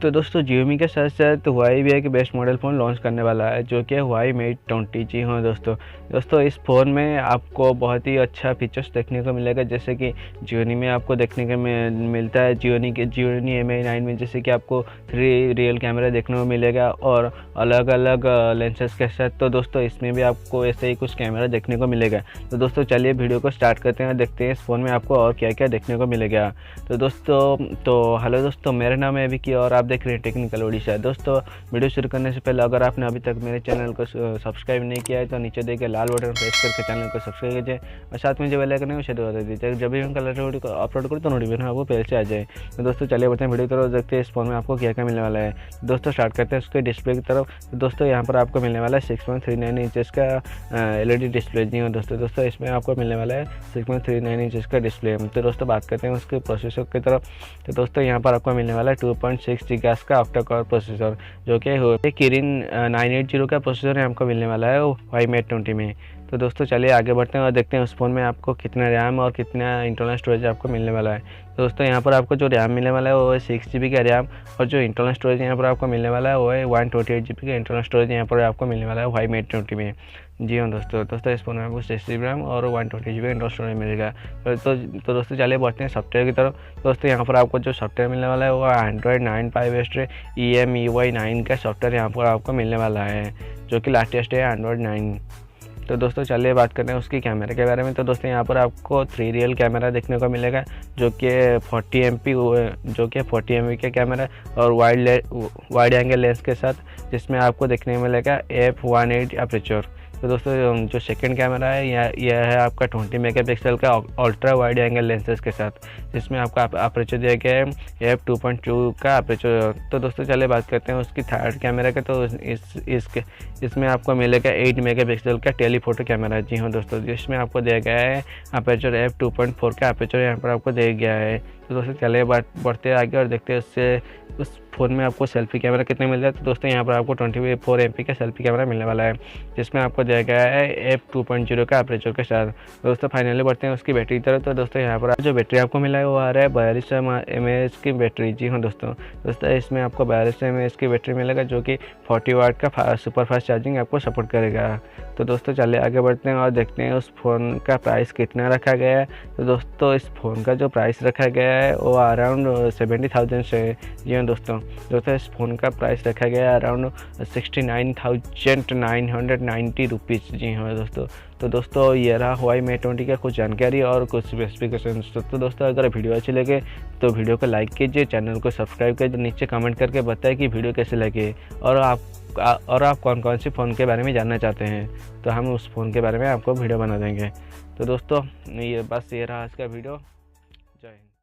तो दोस्तों Xiaomi के साथ साथ Huawei भी एक बेस्ट मॉडल फ़ोन लॉन्च करने वाला है जो कि Huawei Mate 20। जी हाँ दोस्तों इस फ़ोन में आपको बहुत ही अच्छा फीचर्स देखने को मिलेगा, जैसे कि Xiaomi में आपको देखने को मिलता है Xiaomi Mi 9 में, जैसे कि आपको 3 रियल कैमरा देखने को मिलेगा और अलग अलग लेंसेज के साथ। तो दोस्तों इसमें भी आपको ऐसे ही कुछ कैमरा देखने को मिलेगा। तो दोस्तों चलिए वीडियो को स्टार्ट करते हैं और देखते हैं इस फ़ोन में आपको और क्या क्या देखने को मिलेगा। तो दोस्तों हेलो दोस्तों, मेरा नाम है अभी और आप देख रहे हैं टेक्निकल ओडिशा। दोस्तों वीडियो शुरू करने से पहले अगर आपने अभी तक मेरे चैनल को सब्सक्राइब नहीं किया है तो नीचे देखे लाल बटन प्रेस करके चैनल को सब्सक्राइब कीजिए और साथ में जो बेल आइकन है उसे दबा दीजिए, जब भी हम कलर वीडियो को अपलोड करूँ तो नोटिफिकेशन आपको पहले से आ जाए। तो दोस्तों चलिए बढ़ते हैं वीडियो की तरफ, देखते हैं इस फोन में आपको क्या क्या मिलने वाला है। दोस्तों स्टार्ट करते हैं उसके डिस्प्ले की तरफ। तो दोस्तों यहाँ पर आपको मिलने वाला है 6.39 इंचेस का LED डिस्प्ले। जी हाँ दोस्तों इसमें आपको मिलने वाला है 6.39 इंचेस का डिस्प्ले। तो दोस्तों बात करते हैं उसके प्रोसेसर की तरफ। तो दोस्तों यहाँ पर आपको मिलने वाला है 2.6 GHz का ऑक्टा कोर प्रोसेसर, जो कि किरिन 980 का प्रोसेसर हमको मिलने वाला है Huawei Mate 20 में। तो दोस्तों चलिए आगे बढ़ते हैं और देखते हैं उस फ़ोन में आपको कितना रैम और कितना इंटरनल स्टोरेज आपको मिलने वाला है। तो दोस्तों यहाँ पर आपको जो रैम मिलने वाला है वो है 6 GB का रैम, और जो इंटरनल स्टोरेज यहाँ पर आपको मिलने वाला है वो है 128 GB का इंटरनल स्टोरेज यहाँ पर आपको मिलने वाला है Huawei Mate 20 में। जी हाँ दोस्तों इस फ़ोन में आपको 6 GB रैम और 128 GB का इंटरनल स्टोरेज मिलेगा। तो दोस्तों चलिए बढ़ते हैं सॉफ्टवेयर की तरफ। दोस्तों यहाँ पर आपको जो सॉफ्टवेयर मिलने वाला है वो Android 9 Pie EMUI 9 का सॉफ्टवेयर यहाँ पर आपको मिलने वाला है, जो कि लेटेस्ट है Android 9। तो दोस्तों चलिए बात करते हैं उसकी कैमरे के बारे में। तो दोस्तों यहाँ पर आपको 3 रियल कैमरा देखने को मिलेगा, जो कि 40 MP का कैमरा और वाइड एंगल लेंस के साथ, जिसमें आपको देखने को मिलेगा f1.8 अपर्चर। तो दोस्तों जो सेकंड कैमरा है यह है आपका 20 मेगापिक्सल का अल्ट्रा वाइड एंगल लेंसेज के साथ, जिसमें आपका अपर्चर दिया गया है f2.2 का अपर्चर। तो दोस्तों चलिए बात करते हैं उसकी थर्ड कैमरा का। तो इसमें आपको मिलेगा 8 मेगापिक्सल का टेलीफोटो कैमरा। जी हाँ दोस्तों, जिसमें आपको दिया गया है अपर्चर f2.4 का अपर्चर यहाँ पर आपको दिया गया है। तो दोस्तों चलिए बढ़ते आगे और देखते हैं उससे उस फ़ोन में आपको सेल्फी कैमरा कितने मिल जाए। तो दोस्तों यहाँ पर आपको 24 MP का सेल्फी कैमरा मिलने वाला है, जिसमें आपको दिया गया है f2.0 का अपर्चर के साथ। दोस्तों फाइनली बढ़ते हैं उसकी बैटरी की तरफ। तो दोस्तों यहाँ पर जो बैटरी आपको मिला है वो आ रहा है 4200 mAh की बैटरी। जी हाँ दोस्तों इसमें आपको 4200 mAh की बैटरी मिलेगा, जो कि 40 वाट का सुपर फास्ट चार्जिंग आपको सपोर्ट करेगा। तो दोस्तों चलिए आगे बढ़ते हैं और देखते हैं उस फ़ोन का प्राइस कितना रखा गया है। तो दोस्तों इस फ़ोन का जो प्राइस रखा गया है वो अराउंड 70,000 से है। जी हाँ दोस्तों इस फ़ोन का प्राइस रखा गया है अराउंड 69,990 रुपीज़। जी हाँ तो दोस्तों ये रहा Huawei Mate 20 का कुछ जानकारी और कुछ स्पेसिफिकेशन। तो दोस्तों अगर वीडियो अच्छी लगे तो वीडियो को लाइक कीजिए, चैनल को सब्सक्राइब कीजिए, नीचे कमेंट करके बताएं कि वीडियो कैसे लगे और आप कौन सी फ़ोन के बारे में जानना चाहते हैं, तो हम उस फ़ोन के बारे में आपको वीडियो बना देंगे। तो दोस्तों ये रहा आज का वीडियो। जय हिंद।